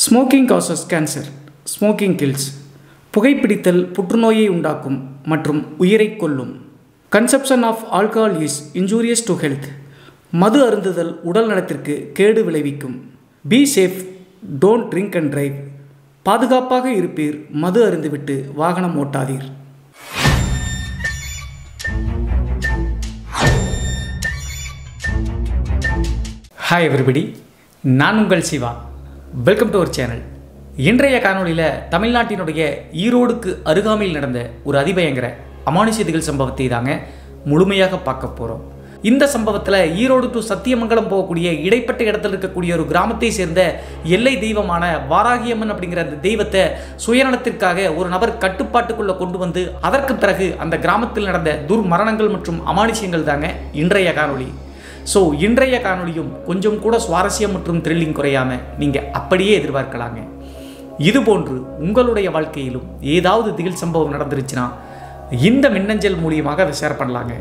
Smoking causes cancer, smoking kills. புகைப்பிடித்தல் புற்றுநோயை உண்டாக்கும் மற்றும் உயிரை கொல்லும். Consumption of alcohol is injurious to health. மது அருந்துதல் உடல் நலத்திற்கு கேடு விளைவிக்கும். Be safe, don't drink and drive. பாதுகாப்பாக இருப்பீர், மது அருந்துவிட்டு வாகனம் ஓட்டாதீர். ஹாய் எவ்ரிபடி, நான் உங்கள் Siva. Welcome to our channel. இன்றைய காணொலியில் தமிழ்நாட்டினுடைய ஈரோடுக்கு அருகாமையில் நடந்த ஒரு அதிபயங்கர அமானுஷ்ய சம்பவத்தை தாங்க முழுமையாக பார்க்க போகிறோம். இந்த சம்பவத்தில் ஈரோடு டு சத்தியமங்கலம் போகக்கூடிய இடைப்பட்ட இடத்துல இருக்கக்கூடிய ஒரு கிராமத்தை சேர்ந்த எல்லை தெய்வமான வாராகியம்மன் அப்படிங்கிற அந்த தெய்வத்தை சுயநலத்திற்காக ஒரு நபர் கட்டுப்பாட்டுக்குள்ளே கொண்டு வந்து அதற்கு பிறகு அந்த கிராமத்தில் நடந்த துர்மரணங்கள் மற்றும் அமானுஷ்யங்கள் தாங்க இன்றைய காணொலி. ஸோ இன்றைய காணொலியும் கொஞ்சம் கூட சுவாரஸ்யம் மற்றும் த்ரில்லிங் குறையாமல் நீங்கள் அப்படியே எதிர்பார்க்கலாங்க. இதுபோன்று உங்களுடைய வாழ்க்கையிலும் ஏதாவது திகில் சம்பவம் நடந்துருச்சுன்னா இந்த மின்னஞ்சல் மூலியமாக அதை ஷேர் பண்ணலாங்க.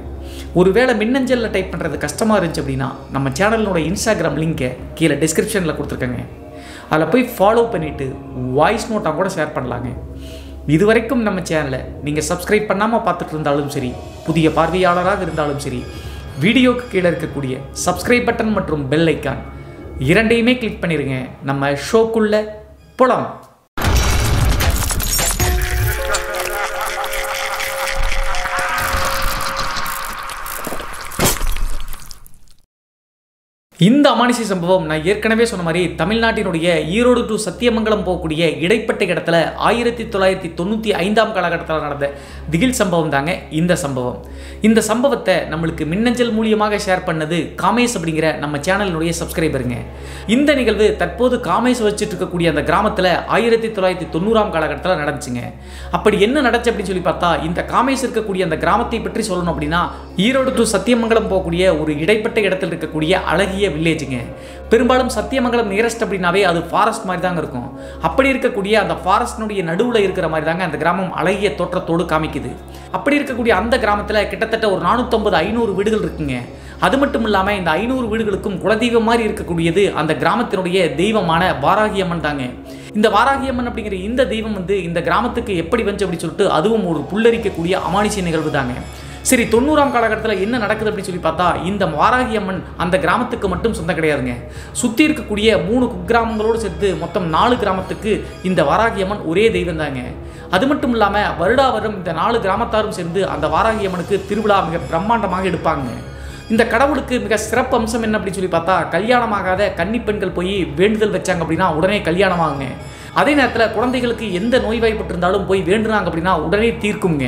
ஒருவேளை மின்னஞ்சலில் டைப் பண்ணுறது கஷ்டமாக இருந்துச்சு அப்படின்னா நம்ம சேனலோட இன்ஸ்டாகிராம் லிங்கை கீழே டிஸ்கிரிப்ஷனில் கொடுத்துருக்கேங்க. அதில் போய் ஃபாலோ பண்ணிவிட்டு வாய்ஸ் நோட்டாக கூட ஷேர் பண்ணலாங்க. இதுவரைக்கும் நம்ம சேனலை நீங்கள் சப்ஸ்கிரைப் பண்ணாமல் பார்த்துட்டு இருந்தாலும் சரி, புதிய பார்வையாளராக இருந்தாலும் சரி, வீடியோக்கு கீழே இருக்கக்கூடிய சப்ஸ்கிரைப் பட்டன் மற்றும் பெல் ஐக்கான் இரண்டையுமே கிளிக் பண்ணிடுங்க. நம்ம ஷோக்குள்ள போலாம். இந்த அமானுஷ்ய சம்பவம் நான் ஏற்கனவே சொன்ன மாதிரி தமிழ்நாட்டினுடைய ஈரோடு டு சத்தியமங்கலம் போகக்கூடிய இடைப்பட்ட இடத்துல 1995 காலகட்டத்தில் நடந்த திகில் சம்பவம் தாங்க இந்த சம்பவம். இந்த சம்பவத்தை நம்மளுக்கு மின்னஞ்சல் மூலியமாக ஷேர் பண்ணது காமேஷ் அப்படிங்கிற நம்ம சேனலினுடைய சப்ஸ்கிரைபருங்க. இந்த நிகழ்வு தற்போது காமேஷ் வச்சுட்டு இருக்கக்கூடிய அந்த கிராமத்தில் 1990 காலகட்டத்தில் நடந்துச்சுங்க. அப்படி என்ன நடந்துச்சு அப்படின்னு சொல்லி பார்த்தா, இந்த காமேஷ் இருக்கக்கூடிய அந்த கிராமத்தை பற்றி சொல்லணும் அப்படின்னா ஈரோடு டு சத்தியமங்கலம் போகக்கூடிய ஒரு இடைப்பட்ட இடத்தில் இருக்கக்கூடிய அழகிய வில்லேஜுங்க. பெரும்பாலும் சத்தியமங்கலம் நியரஸ்ட் அப்படின்னாவே அது ஃபாரஸ்ட் மாதிரி தாங்க இருக்கும். அப்படி இருக்கக்கூடிய அந்த ஃபாரஸ்டினுடைய நடுவில் இருக்கிற மாதிரி தாங்க அந்த கிராமம் அழகிய தோற்றத்தோடு காமிக்குது. அப்படி இருக்கக்கூடிய அந்த கிராமத்தில் கிட்டத்தட்ட ஒரு 450-500 வீடுகள் இருக்குங்க. அது மட்டும் இல்லாமல் இந்த 500 வீடுகளுக்கும் குலதெய்வம் மாதிரி இருக்கக்கூடியது அந்த கிராமத்தினுடைய தெய்வமான வாராகியம்மன் தாங்க. இந்த வாராகியம்மன் அப்படிங்கிற இந்த தெய்வம் இந்த கிராமத்துக்கு எப்படி வந்து அப்படின்னு சொல்லிட்டு அதுவும் ஒரு புல்லரிக்கக்கூடிய அமானுஷ்ய நிகழ்வு தாங்க. சரி, 90 காலகட்டத்தில் என்ன நடக்குது அப்படின்னு சொல்லி பார்த்தா, இந்த வாராகியம்மன் அந்த கிராமத்துக்கு மட்டும் சொந்தம் கிடையாதுங்க. சுற்றி இருக்கக்கூடிய 3 குக்கிராமங்களோடு சேர்த்து மொத்தம் 4 கிராமத்துக்கு இந்த வாராகியம்மன் ஒரே தெய்வம் தாங்க. அது மட்டும் இல்லாமல் வருடா வருடம் இந்த 4 கிராமத்தாரும் சேர்ந்து அந்த வாராகியம்மனுக்கு திருவிழா மிக பிரம்மாண்டமாக எடுப்பாங்க. இந்த கடவுளுக்கு மிக சிறப்பு அம்சம் என்ன அப்படின்னு சொல்லி பார்த்தா, கல்யாணமாகாத கன்னி பெண்கள் போய் வேண்டுதல் வச்சாங்க அப்படின்னா உடனே கல்யாணமாகுங்க. அதே நேரத்தில் குழந்தைகளுக்கு எந்த நோய்வாய்ப்பட்டிருந்தாலும் போய் வேண்டுனாங்க அப்படின்னா உடனே தீர்க்குங்க.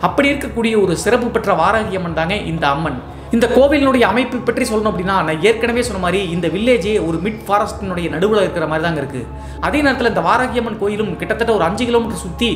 அப்படி இருக்கக்கூடிய ஒரு சிறப்பு பெற்ற வாராகியம்மன் தாங்க இந்த அம்மன். இந்த கோவிலினுடைய அமைப்பு பற்றி சொல்லணும் அப்படின்னா, நான் ஏற்கனவே சொன்ன மாதிரி இந்த வில்லேஜே ஒரு மிட் ஃபாரஸ்டினுடைய நடுவில் இருக்கிற மாதிரி தாங்க இருக்குது. அதே நேரத்தில் இந்த வாராகியம்மன் கோயிலும் கிட்டத்தட்ட ஒரு 5 கிலோமீட்டர் சுற்றி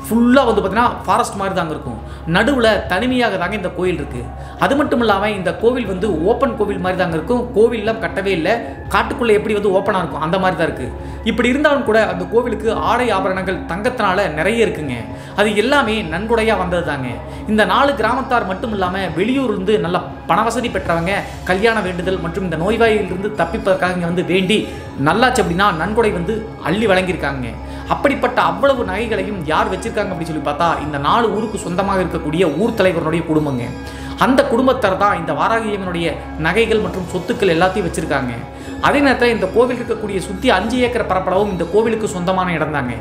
ஃபுல்லாக பார்த்தீங்கன்னா ஃபாரஸ்ட் மாதிரி தாங்க இருக்கும். நடுவில் தனிமையாக தாங்க இந்த கோவில் இருக்குது. அது மட்டும் இல்லாமல் இந்த கோவில் ஓப்பன் கோவில் மாதிரி தாங்க இருக்கும். கோவில்லாம் கட்டவே இல்லை, காட்டுக்குள்ளே எப்படி ஓப்பனாக இருக்கும் அந்த மாதிரி தான் இருக்குது. இப்படி இருந்தாலும் கூட அந்த கோவிலுக்கு ஆடை ஆபரணங்கள் தங்கத்தினால நிறைய இருக்குங்க. அது எல்லாமே நன்கொடையாக வந்தது தாங்க. இந்த 4 கிராமத்தார் மட்டும் இல்லாமல் வெளியூர்லேருந்து நல்ல பணவசதி பெற்றவங்க கல்யாண வேண்டுதல் மற்றும் இந்த நோய்வாயிலிருந்து தப்பிப்பதற்காக இங்கே வேண்டி நல்லாச்சு அப்படின்னா நன்கொடை அள்ளி வழங்கியிருக்காங்க. அப்படிப்பட்ட அவ்வளவு நகைகளையும் யார் வச்சிருக்காங்க அப்படின்னு சொல்லி பார்த்தா, இந்த 4 ஊருக்கு சொந்தமாக இருக்கக்கூடிய ஊர் தலைவருடைய குடும்பங்க. அந்த குடும்பத்தார் தான் இந்த வாராகியம்மனுடைய நகைகள் மற்றும் சொத்துக்கள் எல்லாத்தையும் வச்சிருக்காங்க. அதே நேரத்தில் இந்த கோவில் இருக்கக்கூடிய சுற்றி 5 ஏக்கர் பரப்பளவும் இந்த கோவிலுக்கு சொந்தமான இடம் தாங்க.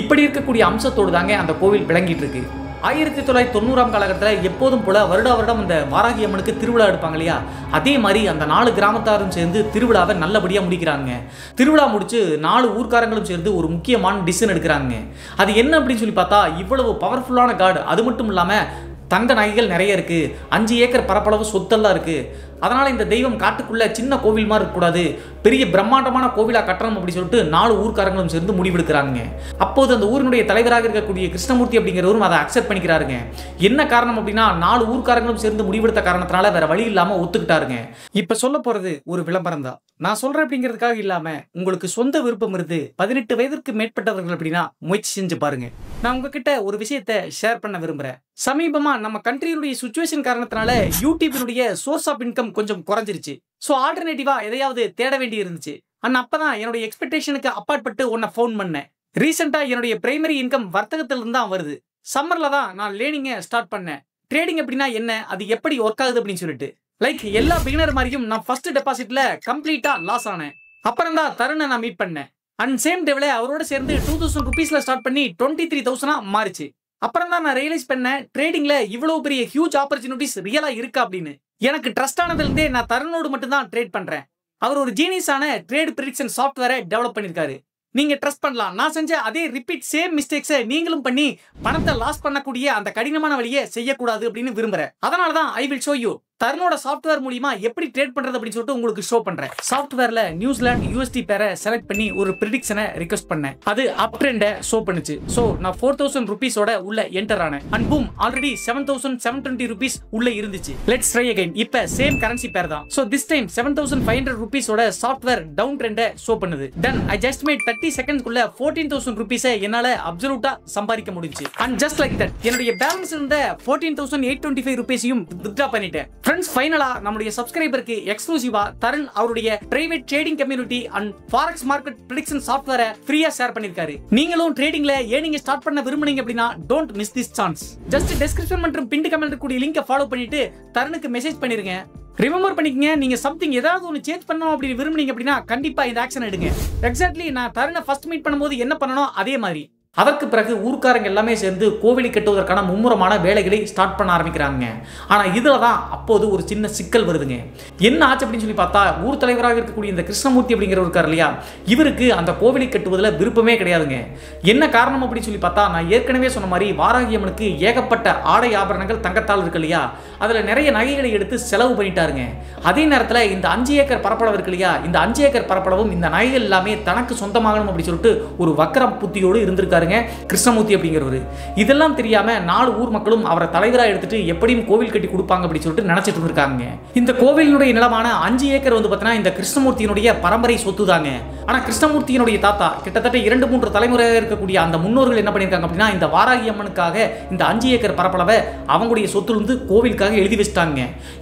இப்படி இருக்கக்கூடிய அம்சத்தோடு தாங்க அந்த கோவில் விளங்கிட்டு இருக்கு. 1990 காலகட்டத்தில் எப்போதும் போல வருடா வருடம் இந்த வாராகியம்மனுக்கு திருவிழா எடுப்பாங்க இல்லையா, அதே மாதிரி அந்த 4 கிராமத்தாரும் சேர்ந்து திருவிழாவை நல்லபடியாக முடிக்கிறாங்க. திருவிழா முடிச்சு 4 ஊர்க்காரங்களும் சேர்ந்து ஒரு முக்கியமான டிசிஷன் எடுக்கிறாங்க. அது என்ன அப்படின்னு சொல்லி பார்த்தா, இவ்வளவு பவர்ஃபுல்லான காடு, அது மட்டும் இல்லாமல் தங்க நகைகள் நிறைய இருக்குது, 5 ஏக்கர் பரப்பளவு சொத்தெல்லாம் இருக்குது. அதனால் இந்த தெய்வம் காட்டுக்குள்ளே சின்ன கோவில் மாதிரி இருக்கக்கூடாது, பெரிய பிரம்மாண்டமான கோவிலாக கட்டணும் அப்படின்னு சொல்லிட்டு 4 ஊர்க்காரங்களும் சேர்ந்து முடிவெடுக்கிறாங்க. அப்போது அந்த ஊரினுடைய தலைவராக இருக்கக்கூடிய கிருஷ்ணமூர்த்தி அப்படிங்கிறவரும் அதை அக்செப்ட் பண்ணிக்கிறாருங்க. என்ன காரணம் அப்படின்னா, 4 ஊர்க்காரங்களும் சேர்ந்து முடிவெடுத்த காரணத்தினால வேற வழி இல்லாமல் ஒத்துக்கிட்டாருங்க. இப்போ சொல்ல போகிறது ஒரு விளம்பரம் தான். நான் சொல்கிறேன் அப்படிங்கிறதுக்காக இல்லாமல் உங்களுக்கு சொந்த விருப்பம் இருந்து 18 வயதிற்கு மேற்பட்டவர்கள் அப்படின்னா முயற்சி செஞ்சு பாருங்க. நான் உங்ககிட்ட ஒரு விஷயத்தை ஷேர் பண்ண விரும்புகிறேன். சமீபமாக நம்ம கண்ட்ரியினுடைய சுச்சுவேஷன் காரணத்தினால யூடியூபினுடைய சோர்ஸ் ஆஃப் இன்கம் கொஞ்சம் குறைஞ்சிருச்சு. ஸோ ஆல்டர்னேட்டிவாக எதையாவது தேட வேண்டி இருந்துச்சு. அப்பதான் என்னுடைய எக்ஸ்பெக்டேஷனுக்கு அப்பாற்பட்டு உன்னை ஃபோன் பண்ணேன். ரீசெண்டா என்னுடைய பிரைமரி இன்கம் வர்த்தகத்துல இருந்து தான் வருது. சம்மர்ல தான் நான் லேர்னிங்கை ஸ்டார்ட் பண்ணேன். ட்ரேடிங் அப்படின்னா என்ன, அது எப்படி ஒர்க் ஆகுது அப்படின்னு சொல்லிட்டு. லைக் எல்லா பிகினர் மாதிரியும் நான் ஃபர்ஸ்ட் டெபாசிட்ல கம்ப்ளீட்டா லாஸ் ஆனேன். அப்புறம் தான் தருணை நான் மீட் பண்ணேன். அண்ட் சேம் டேவ்ல அவரோட சேர்ந்து 2000 ருபீஸ்ல ஸ்டார்ட் பண்ணி 23,000 மாறிச்சு. அப்புறம் தான் நான் ரியலைஸ் பண்ணேன் ட்ரேடிங்ல இவ்வளவு பெரிய ஹியூஜ் ஆப்பர்ச்சுனிட்டிஸ் ரியலா இருக்கா அப்படின்னு. எனக்கு ட்ரஸ்ட் ஆனதுல இருந்தே நான் தருணோடு மட்டும் தான் ட்ரேட் பண்றேன். அவர் ஒரு ஜீனியஸான ட்ரேட் ப்ரெடிக்ஷன் சாஃப்ட்வேரை டெவலப் பண்ணிருக்காரு. நீங்க ட்ரஸ்ட் பண்ணலாம். நான் செஞ்ச அதே ரிப்பீட் சேம் மிஸ்டேக்ஸை நீங்களும் பண்ணி பணத்தை லாஸ் பண்ணக்கூடிய அந்த கடினமான வழியை செய்யக்கூடாது அப்படின்னு விரும்புறேன். அதனால தான் ஐ வில் ஷோ யூ தருணோட சாஃப்ட்வேர் மூலமா எப்படி ட்ரேட் பண்றது அப்படின்னு சொல்லிட்டு உங்களுக்கு ஷோ பண்றேன். சாஃப்ட்வேர்ல நியூசிலாந்து USD பேரை செலக்ட் பண்ணி ஒரு ப்ரெடிக்ஷனை ரிக்வெஸ்ட் பண்ணேன். அது அப் ட்ரெண்டை ஷோ பண்ணுச்சு. சோ நான் 4000 ருபீஸோட உள்ள என்டர் ஆனேன். அண்ட் பூம், ஆல்ரெடி 7720 ருபீஸ் உள்ள இருந்துச்சு. Let's try again. இப்ப சேம் கரன்சி பேர் தான். சோ திஸ் டைம் 7500 ருபீஸோட சாஃப்ட்வேர் டவுன் ட்ரெண்டை ஷோ பண்ணுது. தென் ஐ ஜஸ்ட் மேட் 30 செகண்ட்ஸ்க்குள்ள 14000 ருபீஸை என்னால அப்சல்யூட்டா சம்பாதிக்க முடிஞ்சு. அண்ட் ஜஸ்ட் லைக் தட் என்னுடைய பேலன்ஸ் இருந்த 14825 ருபீஸையும் வித்ட்ரா பண்ணிட்டேன். ஃப்ரெண்ட்ஸ், ஃபைனலா நம்மளுடைய சப்ஸ்கிரைபருக்கு எக்ஸ்க்ளூசிவா தருண் அவருடைய private trading community and forex market prediction சாஃப்ட்வேரை ஃப்ரீயா ஷேர் பண்ணிருக்காரு. நீங்களும் ட்ரேடிங்ல ஏர்னிங் ஸ்டார்ட் பண்ண விரும்புனீங்க அப்படின்னா don't miss this chance. Just description மற்றும் பின் கமெண்ட் கூடிய லிங்கை ஃபாலோ பண்ணிட்டு தருணுக்கு மெசேஜ் பண்ணிருங்க. ரிமெம்பர் பண்ணிக்கங்க, நீங்க சம்திங் ஏதாவது ஒன்று சேஞ்ச் பண்ணணும் அப்படின்னு விரும்புனீங்க அப்படின்னா கண்டிப்பா இந்த ஆக்ஷன் எடுங்க. எக்ஸாக்ட்லி நான் தருணை ஃபர்ஸ்ட் மீட் பண்ணும்போது என்ன பண்ணணும் அதே மாதிரி. அதற்கு பிறகு ஊர்க்காரங்க எல்லாமே சேர்ந்து கோவிலை கட்டுவதற்கான மும்முரமான வேலைகளை ஸ்டார்ட் பண்ண ஆரம்பிக்கிறாங்க. ஆனால் இதில் தான் அப்போது ஒரு சின்ன சிக்கல் வருதுங்க. என்ன ஆச்சு அப்படின்னு சொல்லி பார்த்தா, ஊர் தலைவராக இருக்கக்கூடிய இந்த கிருஷ்ணமூர்த்தி அப்படிங்கிறவர் இருக்கார் இல்லையா, இவருக்கு அந்த கோவிலை கட்டுவதில் விருப்பமே கிடையாதுங்க. என்ன காரணம் அப்படின்னு சொல்லி பார்த்தா, நான் ஏற்கனவே சொன்ன மாதிரி வாராகி அம்மனுக்கு ஏகப்பட்ட ஆடை ஆபரணங்கள் தங்கத்தால் இருக்கு இல்லையா, அதில் நிறைய நகைகளை எடுத்து செலவு பண்ணிட்டாருங்க. அதே நேரத்தில் இந்த 5 ஏக்கர் பரப்பளவு இருக்கு இல்லையா, இந்த 5 ஏக்கர் பரப்பளவும் இந்த நகைகள் எல்லாமே தனக்கு சொந்தமாகணும் அப்படின்னு சொல்லிட்டு ஒரு வக்கரம் புத்தியோடு இருந்திருக்காரு கிருஷ்ணமூர்த்தி அப்படிங்கிறவர். இதெல்லாம் தெரியாம 4 ஊர் மக்களும் அவரை தலைவராக எடுத்துட்டு எப்படியும் கோவில் கட்டி கொடுப்பாங்க அப்படின்னு சொல்லிட்டு நினைச்சிட்டு இருக்காங்க. இந்த கோவிலினுடைய நிலமான 5 ஏக்கர் வந்து பார்த்தீங்கன்னா இந்த கிருஷ்ணமூர்த்தியினுடைய பரம்பரை சொத்து தாங்க. ஆனா கிருஷ்ணமூர்த்தியினுடைய தாத்தா கிட்டத்தட்ட 2-3 தலைமுறையாக இருக்கக்கூடிய அந்த முன்னோர்கள் என்ன பண்ணிருக்காங்க அப்படின்னா, இந்த வாராகி அம்மனுக்காக இந்த 5 ஏக்கர் பரப்பளவை அவங்களுடைய சொத்துலேருந்து கோவிலுக்காக எழுதி வச்சிட்டாங்க.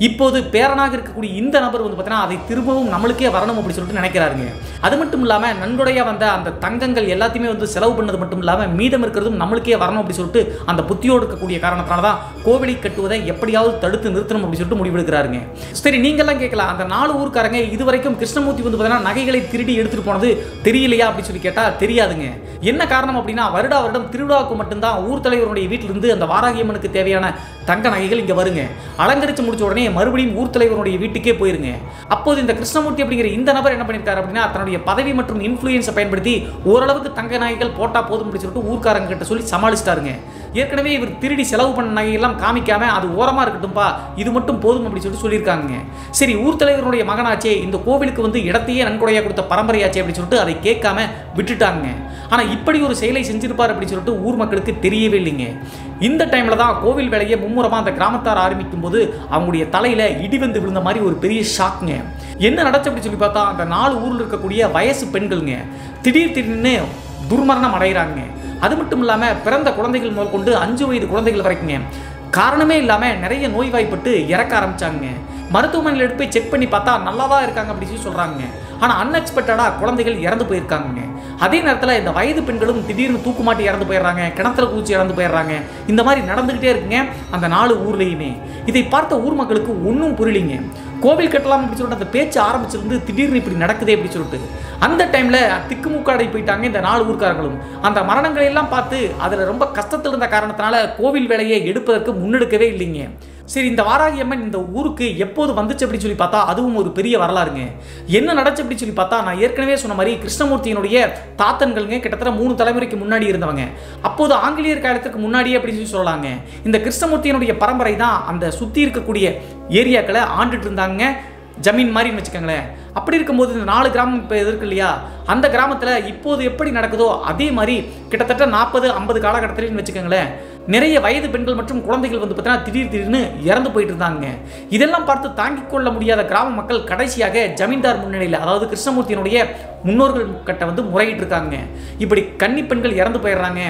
இப்போது பேரனாக இருக்கக்கூடிய இந்த நபர் வந்து பார்த்தீங்கன்னா அதை திரும்பவும் நம்மளுக்கே வரணும் அப்படின்னு சொல்லிட்டு நினைக்கிறாருங்க. அது மட்டும் இல்லாம நன்கொடையா வந்த அந்த தங்கங்கள் எல்லாத்தையுமே வந்து செலவு பண்ணது மட்டும் இல்லாம மீதம் இருக்கிறதும் நம்மளுக்கே வரணும் அப்படின்னு சொல்லிட்டு அந்த புத்தியோடு இருக்கக்கூடிய காரணத்தால தான் கோவிலை கட்டுவதை எப்படியாவது தடுத்து நிறுத்தணும் அப்படின்னு சொல்லிட்டு முடிவெடுக்கிறாருங்க. சரி, நீங்க எல்லாம் கேட்கலாம், அந்த 4 ஊர்க்காரங்க இதுவரைக்கும் கிருஷ்ணமூர்த்தி வந்து பார்த்தீங்கன்னா நகைகளை திருடி எடுத்துட்டு போனது தெரியலையா அப்படின்னு சொல்லி கேட்டா தெரியாதுங்க. என்ன காரணம் அப்படின்னா, வருடா வருடம் திருவிழாவுக்கு மட்டும்தான் ஊர் தலைவருடைய வீட்டிலிருந்து அந்த வாராகி அம்மனுக்கு தேவையான தங்க நகைகள் இங்க வருங்க. அலங்கரிச்சு முடிச்ச உடனே மறுபடியும் ஊர் தலைவருடைய வீட்டுக்கே போயிருங்க. அப்போது இந்த கிருஷ்ணமூர்த்தி அப்படிங்கிற இந்த நபர் என்ன பண்ணிருக்காரு அப்படின்னா, தன்னுடைய பதவி மற்றும் இன்ஃப்ளூயன்ஸை பயன்படுத்தி ஓரளவுக்கு தங்க நகைகள் போட்டா போதும் அப்படின்னு சொல்லிட்டு ஊர்க்காரங்க கிட்ட சொல்லி சமாளிச்சிட்டாருங்க. ஏற்கனவே இவர் திருடி செலவு பண்ண நகையெல்லாம் காமிக்காம அது ஓரமா இருக்கட்டும்பா, இது மட்டும் போதும் அப்படின்னு சொல்லிட்டு சொல்லியிருக்காங்க. சரி, ஊர் தலைவருடைய மகனாச்சே, இந்த கோவிலுக்கு வந்து இடத்தையே நன்கொடையா கொடுத்த பரம்பரையாச்சே அப்படின்னு சொல்லிட்டு அதை கேட்காம விட்டுட்டாங்க. ஆனா இப்படி ஒரு செயலை செஞ்சிருப்பார் அப்படின்னு சொல்லிட்டு ஊர் மக்களுக்கு தெரியவே இல்லைங்க. இந்த டைம்ல தான் கோவில் வேலையை மும்முரமா அந்த கிராமத்தார் ஆரம்பிக்கும் போது அவங்களுடைய தலையில இடி வந்து விழுந்த மாதிரி ஒரு பெரிய ஷாக்குங்க. என்ன நடச்சு அப்படி சொல்லி பார்த்தா, அந்த 4 ஊர்ல இருக்கக்கூடிய வயசு பெண்கள்ங்க திடீர்னு துர்மரணம் அடைகிறாங்க. அது மட்டும் இல்லாம பிறந்த குழந்தைகள் முதல் கொண்டு 5 வயது குழந்தைகள் வரைக்குங்க காரணமே இல்லாம நிறைய நோய்வாய்ப்பட்டு இறக்க ஆரம்பிச்சாங்க. மருத்துவமனையில் எடுத்து போய் செக் பண்ணி பார்த்தா நல்லாதான் இருக்காங்க அப்படின்னு சொல்றாங்க. ஆனா அன்எக்ஸ்பெக்டடா குழந்தைகள் இறந்து போயிருக்காங்க. அதே நேரத்தில் இந்த வயது பெண்களும் திடீர்னு தூக்குமாட்டி இறந்து போயிடுறாங்க, கிணத்துல பூச்சி இறந்து போயிடுறாங்க. இந்த மாதிரி நடந்துகிட்டே இருக்குங்க அந்த 4 ஊர்லையுமே. இதை பார்த்த ஊர் மக்களுக்கு ஒன்றும் புரியலிங்க. கோவில் கட்டலாம் அப்படின்னு சொல்லிட்டு அந்த பேச்சு ஆரம்பிச்சிருந்து திடீர்னு இப்படி நடக்குதே அப்படின்னு சொல்லிட்டு அந்த டைம்ல திக்குமுக்காடை போயிட்டாங்க இந்த 4 ஊர்க்காரர்களும். அந்த மரணங்களை எல்லாம் பார்த்து அதுல ரொம்ப கஷ்டத்தில் இருந்த காரணத்தினால கோவில் வேலையை எடுப்பதற்கு முன்னெடுக்கவே இல்லைங்க. சரி, இந்த வாராகி அம்மன் இந்த ஊருக்கு எப்போது வந்துச்சு அப்படின்னு சொல்லி பார்த்தா அதுவும் ஒரு பெரிய வரலாறுங்க. என்ன நடச்சு அப்படின்னு சொல்லி பார்த்தா, நான் ஏற்கனவே சொன்ன மாதிரி கிருஷ்ணமூர்த்தியினுடைய தாத்தன்கள்ங்க கிட்டத்தட்ட 3 தலைமுறைக்கு முன்னாடி இருந்தவங்க. அப்போது ஆங்கிலேயர் காலத்துக்கு முன்னாடியே அப்படின்னு சொல்லி சொல்லலாங்க. இந்த கிருஷ்ணமூர்த்தியினுடைய பரம்பரை தான் அந்த சுற்றி இருக்கக்கூடிய ஏரியாக்களை ஆண்டுட்டு இருந்தாங்க, ஜமீன் மாதிரின்னு வச்சுக்கோங்களேன். அப்படி இருக்கும்போது இந்த 4 கிராமம் இப்போ இருக்கு இல்லையா, அந்த கிராமத்தில் இப்போது எப்படி நடக்குதோ அதே மாதிரி கிட்டத்தட்ட 40-50 காலகட்டத்தில்னு வச்சுக்கோங்களேன் நிறைய வயது பெண்கள் மற்றும் குழந்தைகள் வந்து பார்த்தீங்கன்னா திடீர்னு இறந்து போயிட்டு இருந்தாங்க. இதெல்லாம் பார்த்து தாங்கிக் கொள்ள முடியாத கிராம மக்கள் கடைசியாக ஜமீன்தார் முன்னிலையில், அதாவது கிருஷ்ணமூர்த்தியினுடைய முன்னோர்கள் கிட்ட வந்து முறையிட்டு இருக்காங்க. இப்படி கன்னி பெண்கள் இறந்து போயிடுறாங்க.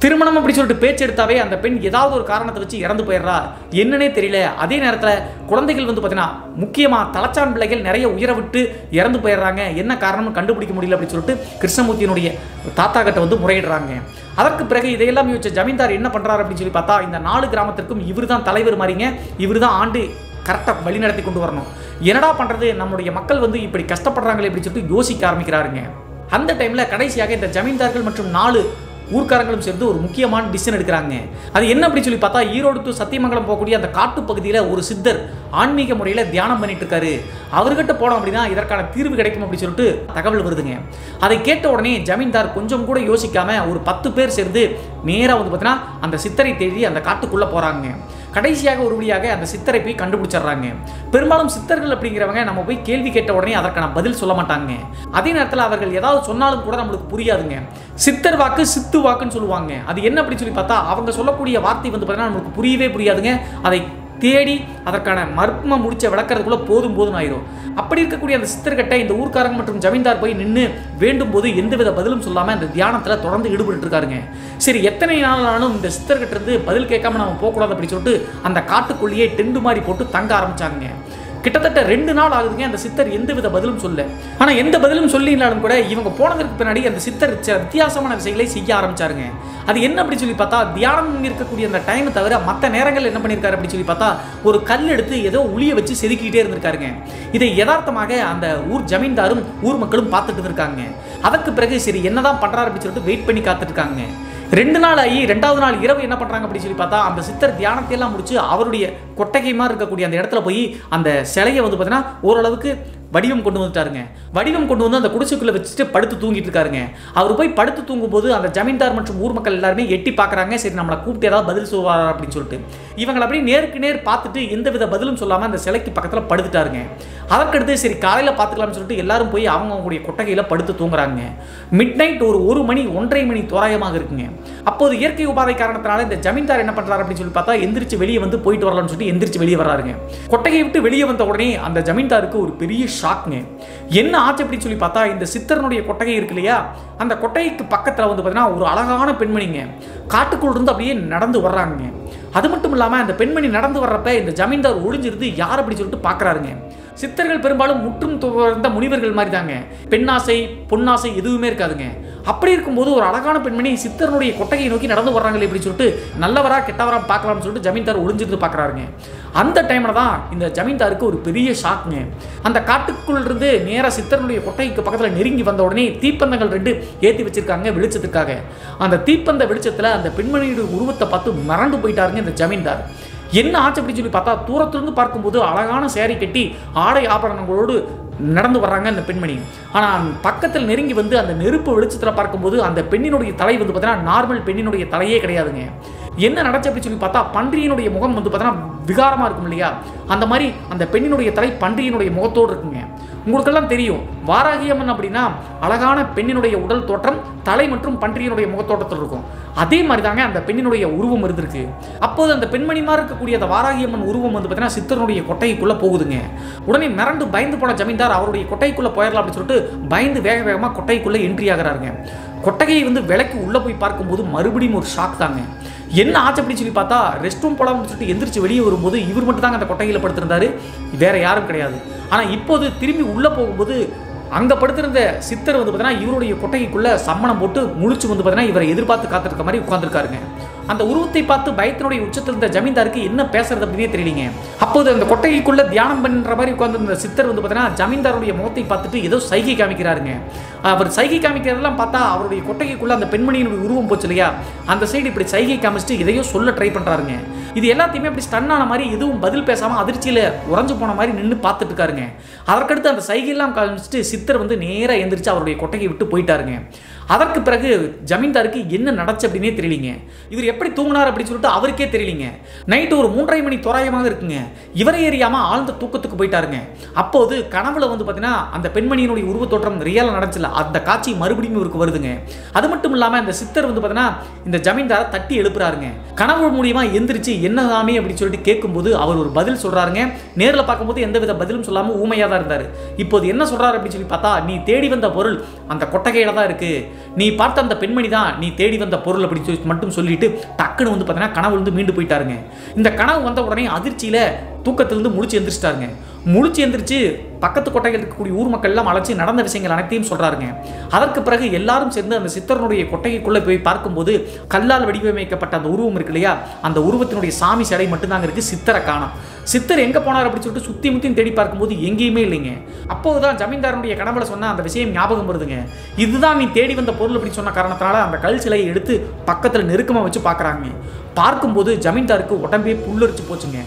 திருமணம் அப்படி சொல்லிட்டு பேச்சு எடுத்தாவே அந்த பெண் ஏதாவது ஒரு காரணத்தை வச்சு இறந்து போயிடுறா, என்னன்னே தெரியல. அதே நேரத்தில் குழந்தைகள் வந்து பார்த்தீங்கன்னா முக்கியமாக தலைச்சான் பிள்ளைகள் நிறைய உயிரை விட்டு இறந்து போயிடுறாங்க, என்ன காரணம்னு கண்டுபிடிக்க முடியல அப்படின்னு சொல்லிட்டு கிருஷ்ணமூர்த்தியினுடைய தாத்தா கிட்ட வந்து முறையிடுறாங்க. அதற்கு பிறகு இதையெல்லாம் யோசிச்ச ஜமீன்தார் என்ன பண்ணுறாரு அப்படின்னு சொல்லி பார்த்தா, இந்த 4 கிராமத்திற்கும் இவர் தான் தலைவர் மாதிரிங்க, இவர் தான் ஆண்டு கரெக்டாக வழி நடத்தி கொண்டு வரணும். என்னடா பண்ணுறது, நம்முடைய மக்கள் வந்து இப்படி கஷ்டப்படுறாங்களே அப்படின்னு சொல்லிட்டு யோசிக்க ஆரம்பிக்கிறாருங்க. அந்த டைமில் கடைசியாக இந்த ஜமீன்தார்கள் மற்றும் 4 ஊர்க்காரங்களும் சேர்ந்து ஒரு முக்கியமான டிசிஷன் எடுக்கிறாங்க. அது என்ன அப்படி சொல்லி பார்த்தா, ஈரோடு டு சத்தியமங்கலம் போகக்கூடிய அந்த காட்டு பகுதியில் ஒரு சித்தர் ஆன்மீக முறையில் தியானம் பண்ணிட்டு இருக்காரு. அவர்கிட்ட போனோம் அப்படின்னா இதற்கான தீர்வு கிடைக்கும் அப்படின்னு சொல்லிட்டு தகவல் வருதுங்க. அதை கேட்ட உடனே ஜமீன்தார் கொஞ்சம் கூட யோசிக்காம ஒரு 10 பேர் சேர்ந்து நேராக வந்து பார்த்தீங்கன்னா அந்த சித்தரை தேடி அந்த காட்டுக்குள்ளே போகிறாங்க. கடைசியாக ஒரு வழியாக அந்த சித்தரை போய் கண்டுபிடிச்சிடுறாங்க. பெரும்பாலும் சித்தர்கள் அப்படிங்கிறவங்க நம்ம போய் கேள்வி கேட்ட உடனே அதற்கான பதில் சொல்ல மாட்டாங்க. அதே நேரத்தில் அவர்கள் ஏதாவது சொன்னாலும் கூட நம்மளுக்கு புரியாதுங்க. சித்தர் வாக்கு சித்து வாக்குன்னு சொல்லுவாங்க. அது என்ன அப்படின்னு சொல்லி பார்த்தா, அவங்க சொல்லக்கூடிய வார்த்தை வந்து பார்த்தீங்கன்னா நம்மளுக்கு புரியவே புரியாதுங்க. அதை தேடி அதற்கான மர்மம் முடிச்ச விளக்கறதுக்குள்ள போதும் ஆயிரும். அப்படி இருக்கக்கூடிய அந்த சித்தர்கிட்ட இந்த ஊர்க்காரங்க மற்றும் ஜமீன்தார் போய் நின்று வேண்டும் போது எந்தவித பதிலும் சொல்லாமல் அந்த தியானத்தில் தொடர்ந்து ஈடுபட்டு இருக்காருங்க. சரி, எத்தனை நாளாலும் இந்த சித்தர்கிட்ட இருந்து பதில் கேட்காம நம்ம போகக்கூடாது அப்படின்னு சொல்லிட்டு அந்த காட்டுக்குள்ளேயே டெண்டு மாதிரி போட்டு தங்க ஆரம்பிச்சாங்க. கிட்டத்தட்ட 2 நாள் ஆகுதுங்க. அந்த சித்தர் எந்தவித பதிலும் சொல்ல. ஆனால் எந்த பதிலும் சொல்லினாலும் கூட இவங்க போனதற்கு பின்னாடி அந்த சித்தர் வித்தியாசமான விஷயங்களை செய்ய ஆரம்பிச்சாருங்க. அது என்ன அப்படி சொல்லி பார்த்தா, தியானம் இருக்கக்கூடிய அந்த டைமை தவிர மற்ற நேரங்கள் என்ன பண்ணியிருக்காரு அப்படின்னு சொல்லி பார்த்தா, ஒரு கல் எடுத்து ஏதோ உளியை வச்சு செதுக்கிட்டே இருந்திருக்காருங்க. இதை யதார்த்தமாக அந்த ஊர் ஜமீன்தாரும் ஊர் மக்களும் பார்த்துட்டு இருக்காங்க. அதற்கு பிறகு சரி என்னதான் பண்றாரு அப்படின்னு சொல்லிட்டு வெயிட் பண்ணி காத்துட்டு இருக்காங்க. 2 நாள் ஆகி 2வது நாள் இரவு என்ன பண்றாங்க அப்படின்னு சொல்லி பார்த்தா, அந்த சித்தர் தியானத்தை எல்லாம் முடிச்சு அவருடைய கொட்டகை மாதிரி இருக்கக்கூடிய அந்த இடத்துல போய் அந்த சிலையை வந்து பார்த்தீங்கன்னா ஓரளவுக்கு வடிவம் கொண்டு வந்துட்டாருங்க. வடிவம் கொண்டு வந்து அந்த குடிசைக்குள்ள வச்சுட்டு படுத்து தூங்கிட்டு இருக்காருங்க. அவர் போய் படுத்து தூங்கும் போது அந்த ஜமீன்தார் மற்றும் ஊர் மக்கள் எல்லாருமே எட்டி பார்க்குறாங்க. சரி, நம்மளை கூப்பிட்டு ஏதாவது பதில் சொல்வாரா அப்படின்னு சொல்லிட்டு இவங்களை அப்படியே நேருக்கு நேர் பார்த்துட்டு எந்தவித பதிலும் சொல்லாமல் அந்த சிலைக்கு பக்கத்தில் படுத்துட்டாருங்க. அதற்கடுத்து சரி காலையில் பார்த்துக்கலாம்னு சொல்லிட்டு எல்லாரும் போய் அவங்களுடைய கொட்டகையில் படுத்து தூங்குறாங்க. மிட் நைட் ஒரு 1 மணி 1:30 மணி தோராயமாக இருக்குங்க. அப்போது இயற்கை உபாதை காரணத்தினால இந்த ஜமீன்தார் என்ன பண்ணுறாரு அப்படின்னு சொல்லி பார்த்தா, எந்திரிச்சு வெளியே வந்து போயிட்டு வரலாம்னு சொல்லிட்டு எந்திரிச்சு வெளியே வர்றாருங்க. கொட்டகையை விட்டு வெளியே வந்த உடனே அந்த ஜமீன்தாருக்கு ஒரு பெரிய ஷாக்ங்க. என்ன ஆச்சு அப்படின்னு சொல்லி பார்த்தா, இந்த சித்தரனுடைய கொட்டகை இருக்கு இல்லையா, அந்த கொட்டகைக்கு பக்கத்தில் வந்து பார்த்தீங்கன்னா ஒரு அழகான பெண்மணிங்க காட்டுக்குள் இருந்து அப்படியே நடந்து வர்றாங்க. அது மட்டும் இல்லாமல் அந்த பெண்மணி நடந்து வர்றப்ப இந்த ஜமீன்தார் ஒளிஞ்சிருந்து யார் அப்படி சொல்லிட்டு பார்க்குறாருங்க. சித்தர்கள் பெரும்பாலும் முற்றும் துறந்த முனிவர்கள் மாதிரி தாங்க. பெண்ணாசை பொன்னாசை எதுவுமே இருக்காதுங்க. அப்படி இருக்கும்போது ஒரு அழகான பெண்மணி சித்தரனுடைய கொட்டகையை நோக்கி நடந்து வர்றாங்களே இப்படி சொல்லிட்டு நல்லவரா கெட்டவரா பார்க்கலாம்னு சொல்லிட்டு ஜமீன்தார் ஒளிஞ்சிருந்து பார்க்குறாருங்க. அந்த டைமில் தான் இந்த ஜமீன்தாருக்கு ஒரு பெரிய ஷாக்குங்க. அந்த காட்டுக்குள் இருந்து நேராக சித்தரனுடைய கொட்டகைக்கு பக்கத்தில் நெருங்கி வந்த உடனே தீப்பந்தங்கள் 2 ஏற்றி வச்சிருக்காங்க வெளிச்சத்துக்காக. அந்த தீப்பந்த வெளிச்சத்தில் அந்த பெண்மணியுடைய உருவத்தை பார்த்து மறந்து போயிட்டாருங்க இந்த ஜமீன்தார். என்ன ஆச்சு அப்படின்னு சொல்லி பார்த்தா, தூரத்திலிருந்து பார்க்கும்போது அழகான சேரி கட்டி ஆடை ஆபரணங்களோடு நடந்து வர்றாங்க அந்த பெண்மணி. ஆனால் பக்கத்தில் நெருங்கி வந்து அந்த நெருப்பு வெளிச்சத்தில் பார்க்கும்போது அந்த பெண்ணினுடைய தலை வந்து பார்த்தீங்கன்னா நார்மல் பெண்ணினுடைய தலையே கிடையாதுங்க. என்ன நடச்சு அப்படி சொல்லி பார்த்தா, பன்றியினுடைய முகம் வந்து பார்த்தீங்கன்னா விகாரமாக இருக்கும் இல்லையா, அந்த மாதிரி அந்த பெண்ணினுடைய தலை பன்றியினுடைய முகத்தோடு இருக்குங்க. உங்களுக்கெல்லாம் தெரியும், வாராகியம்மன் அப்படின்னா அழகான பெண்ணினுடைய உடல் தோற்றம் தலை மற்றும் பன்றியினுடைய முகத்தோட்டத்தில் இருக்கும். அதே மாதிரி தாங்க அந்த பெண்ணினுடைய உருவம் இருந்திருக்கு. அப்போது அந்த பெண்மணி மாதிரி இருக்கக்கூடிய அந்த வாராகியம்மன் உருவம் வந்து பார்த்தீங்கன்னா சித்தரனுடைய கொட்டைக்குள்ளே போகுதுங்க. உடனே மிரண்டு பயந்து போன ஜமீன்தார் அவருடைய கொட்டைக்குள்ளே போயிடலாம் அப்படின்னு சொல்லிட்டு பயந்து வேக வேகமாக கொட்டைக்குள்ளே என்ட்ரி ஆகிறாருங்க. கொட்டகையை வந்து விலைக்கு உள்ளே போய் பார்க்கும்போது மறுபடியும் ஒரு ஷாக் தாங்க. என்ன ஆச்சு அப்படின்னு சொல்லி பார்த்தா, ரெஸ்ட் ரூம் போலாம்னு சொல்லிட்டு எந்திரிச்சு வெளியே வரும்போது இவர் மட்டும் தாங்க அந்த கொட்டையில் படுத்திருந்தாரு, வேற யாரும் கிடையாது. ஆனால் இப்போது திரும்பி உள்ளே போகும்போது அங்கே படுத்திருந்த சித்தர் வந்து பார்த்தீங்கன்னா இவருடைய கொட்டைக்குள்ளே சம்மணம் போட்டு முழிச்சு வந்து பார்த்தீங்கன்னா இவரை எதிர்பார்த்து காத்திருக்க மாதிரி உட்காந்துருக்காருங்க. அந்த உருவத்தை பார்த்து பயத்தினுடைய உச்சத்தில் இருந்த ஜமீன்தாருக்கு என்ன பேசுறது அப்படின்னே தெரியலீங்க. அப்போது அந்த கொட்டைக்குள்ள தியானம் பண்ணுற மாதிரி உட்காந்து இந்த சித்தர் வந்து பார்த்தீங்கன்னா ஜமீன்தாருடைய முகத்தை பார்த்துட்டு ஏதோ சைகை காமிக்கிறாருங்க. அவர் சைகை காமிக்கிறதெல்லாம் பார்த்தா அவருடைய கொட்டைக்குள்ள அந்த பெண்மணியினுடைய உருவம் போச்சு இல்லையா, அந்த சைடு இப்படி சைகை காமிச்சிட்டு எதையோ சொல்ல ட்ரை பண்ணுறாருங்க. இது எல்லாத்தையுமே அப்படி ஸ்டன்னான மாதிரி எதுவும் பதில் பேசாமல் அதிர்ச்சியில் உறைஞ்சு போன மாதிரி நின்று பார்த்துட்டு இருக்காருங்க. அதற்கடுத்து அந்த சைகையெல்லாம் காமிச்சிட்டு சித்தர் வந்து நேராக எந்திரிச்சு அவருடைய கொட்டையை விட்டு போயிட்டாருங்க. அதற்கு பிறகு ஜமீன்தாருக்கு என்ன நடச்சு அப்படின்னே தெரியலீங்க. இவர் எப்படி தூங்கினார் அப்படின்னு சொல்லிட்டு அவருக்கே தெரியலீங்க. நைட்டு ஒரு 3:30 மணி தோராயமாக இருக்குங்க. இவரை எறியாம ஆழ்ந்த தூக்கத்துக்கு போயிட்டாருங்க. அப்போது கனவுல வந்து பார்த்தீங்கன்னா அந்த பெண்மணியினுடைய உருவத்தோற்றம் ரியலாக நடந்துச்சுல, அந்த காட்சி மறுபடியும் இவருக்கு வருதுங்க. அது மட்டும் இல்லாமல் இந்த சித்தர் வந்து பார்த்தீங்கன்னா இந்த ஜமீன்தாரை தட்டி எழுப்புறாருங்க. கனவு மூலியமா எந்திரிச்சு என்னதாமே அப்படின்னு சொல்லிட்டு கேட்கும்போது அவர் ஒரு பதில் சொல்றாருங்க. நேரில் பார்க்கும்போது எந்தவித பதிலும் சொல்லாம ஊமையாக தான் இருந்தார். இப்போது என்ன சொல்றாரு அப்படின்னு சொல்லி பார்த்தா, நீ தேடி வந்த பொருள் அந்த கொட்டகையில தான் இருக்கு, நீ பார்த்த அந்த பெண்மணி தான் நீ தேடி வந்த பொருள் அப்படின்னு சொல்லி மட்டும் சொல்லிட்டு டக்குன்னு வந்து பார்த்தீங்கன்னா கனவு வந்து மீண்டு போயிட்டாருங்க. இந்த கனவு வந்த உடனே அதிர்ச்சியில தூக்கத்திலிருந்து முழிச்சு எந்திரிச்சிட்டாருங்க. முழிச்சு எந்திரிச்சு பக்கத்து கொட்டைகள் இருக்கக்கூடிய ஊர் மக்கள் எல்லாம் அழைச்சி நடந்த விஷயங்கள் அனைத்தையும் சொல்றாருங்க. அதற்கு பிறகு எல்லாரும் சேர்ந்து அந்த சித்தரனுடைய கொட்டைக்குள்ள போய் பார்க்கும்போது கல்லால் வடிவமைக்கப்பட்ட அந்த உருவம் இருக்கு இல்லையா, அந்த உருவத்தினுடைய சாமி சிலை மட்டும்தாங்க இருக்கு, சித்தரை காணோம். சித்தர் எங்க போனார் அப்படின்னு சொல்லிட்டு சுத்தி முத்தியும் தேடி பார்க்கும்போது எங்கேயுமே இல்லைங்க. அப்போதுதான் ஜமீன்தாரனுடைய கனவுல சொன்ன அந்த விஷயம் ஞாபகம் வருதுங்க. இதுதான் நீ தேடி வந்த பொருள் அப்படின்னு சொன்ன காரணத்தினால அந்த கல் சிலையை எடுத்து பக்கத்துல நெருக்கமா வச்சு பார்க்கறாங்க. பார்க்கும்போது ஜமீன்தாருக்கு உடம்பே புல்லரிச்சு போச்சுங்க.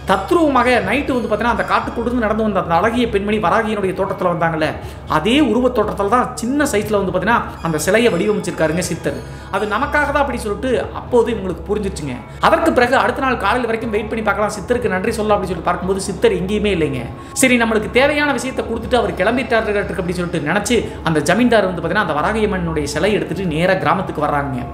தத்ரூபமாக நைட்டு வந்து பார்த்தீங்கன்னா அந்த காட்டுக்குள்ள நடந்து வந்த அந்த அழகிய பெண்மணி வராகியினுடைய தோட்டத்தில் வந்தாங்கல்ல, அதே உருவத் தோட்டத்தில் தான் சின்ன சைஸில் வந்து பார்த்தீங்கன்னா அந்த சிலையை வடிவமைச்சிருக்காருங்க சித்தர். அது நமக்காக தான் அப்படி சொல்லிட்டு அப்போது இவங்களுக்கு புரிஞ்சிச்சுங்க. அதற்கு பிறகு அடுத்த நாள் காலையில் வரைக்கும் வெயிட் பண்ணி பார்க்கலாம், சித்தருக்கு நன்றி சொல்லலாம் அப்படின்னு சொல்லி பார்க்கும்போது சித்தர் எங்கேயுமே இல்லைங்க. சரி, நம்மளுக்கு தேவையான விஷயத்தை கொடுத்துட்டு அவர் கிளம்பிட்டாரு அப்படின்னு சொல்லிட்டு நினைச்சு அந்த ஜமீன்தார் வந்து பார்த்தீங்கன்னா அந்த வராகியம்மனுடைய சிலை எடுத்துட்டு நேராக கிராமத்துக்கு வர்றாங்க.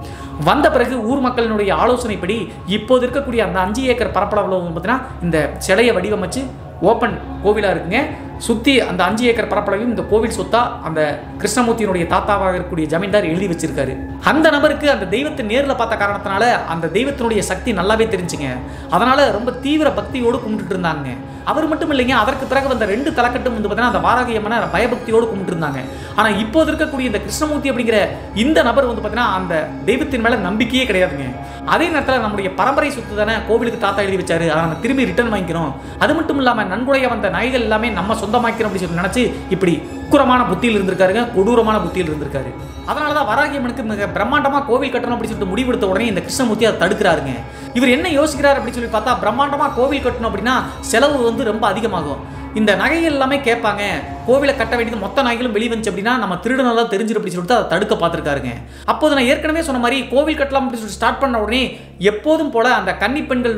வந்த பிறகு ஊர் மக்களினுடைய ஆலோசனைப்படி இப்போது இருக்கக்கூடிய அந்த 5 ஏக்கர் பரப்பளவில் பார்த்தீங்கன்னா இந்த சிலையை வடிவமைச்சு ஓப்பன் கோவிலாக இருக்குங்க. சுற்றி அந்த 5 ஏக்கர் பரப்பளவையும் இந்த கோவில் சொத்தா அந்த கிருஷ்ணமூர்த்தியினுடைய தாத்தாவாக இருக்கக்கூடிய ஜமீன்தார் எழுதி வச்சிருக்காரு. அந்த நபருக்கு அந்த தெய்வத்தை நேரில் பார்த்த காரணத்தினால அந்த தெய்வத்தினுடைய சக்தி நல்லாவே தெரிஞ்சுங்க. அதனால ரொம்ப தீவிர பக்தியோடு கும்பிட்டுட்டு இருந்தாங்க. அவர் மட்டும் இல்லைங்க, அதற்கு பிறகு வந்த 2 தலைக்கட்டும் வந்து பார்த்தீங்கன்னா அந்த வாராகியம்மனை பயபக்தியோடு கும்பிட்டு இருந்தாங்க. ஆனால் இப்போது இருக்கக்கூடிய இந்த கிருஷ்ணமூர்த்தி அப்படிங்கிற இந்த நபர் வந்து பார்த்தீங்கன்னா அந்த தெய்வத்தின் மேலே நம்பிக்கையே கிடையாதுங்க. அதே நேரத்தில் நம்முடைய பரம்பரை சொத்து தானே கோவிலுக்கு தாத்தா எழுதி வச்சாரு, அதை நம்ம திரும்பி ரிட்டர்ன் வாங்கிக்கிறோம், அது மட்டும் இல்லாமல் நன்கொடைய வந்த நாய்கள் எல்லாமே நம்ம சொந்தமாக்கிறோம் அப்படின்னு சொல்லி நினைச்சு இப்படி உக்கிரமான புத்தியில் இருந்திருக்காருங்க, கொடூரமான புத்தியில் இருந்திருக்காரு. அதனாலதான் வராகியம்மனுக்கு மிக பிரம்மாண்டமா கோவில் கட்டணும் அப்படின்னு சொல்லிட்டு முடிவெடுத்த உடனே இந்த கிருஷ்ணமூர்த்தி அதை தடுக்கிறாருங்க. இவர் என்ன யோசிக்கிறார் அப்படின்னு சொல்லி பார்த்தா, பிரம்மாண்டமா கோவில் கட்டணும் அப்படின்னா செலவு வந்து ரொம்ப அதிகமாகும், இந்த நகைகள் எல்லாமே கேட்பாங்க, கோவிலை கட்ட வேண்டியது மொத்த நகைகளும் வெளியே வந்துச்சு அப்படின்னா நம்ம திருடனெல்லாம் தெரிஞ்சிடும் அப்படின்னு சொல்லிட்டு அதை தடுக்க பார்த்துருக்காருங்க. அப்போது நான் ஏற்கனவே சொன்ன மாதிரி கோவில் கட்டலாம் அப்படின்னு சொல்லிட்டு ஸ்டார்ட் பண்ண உடனே எப்போதும் போல அந்த கன்னி பெண்கள்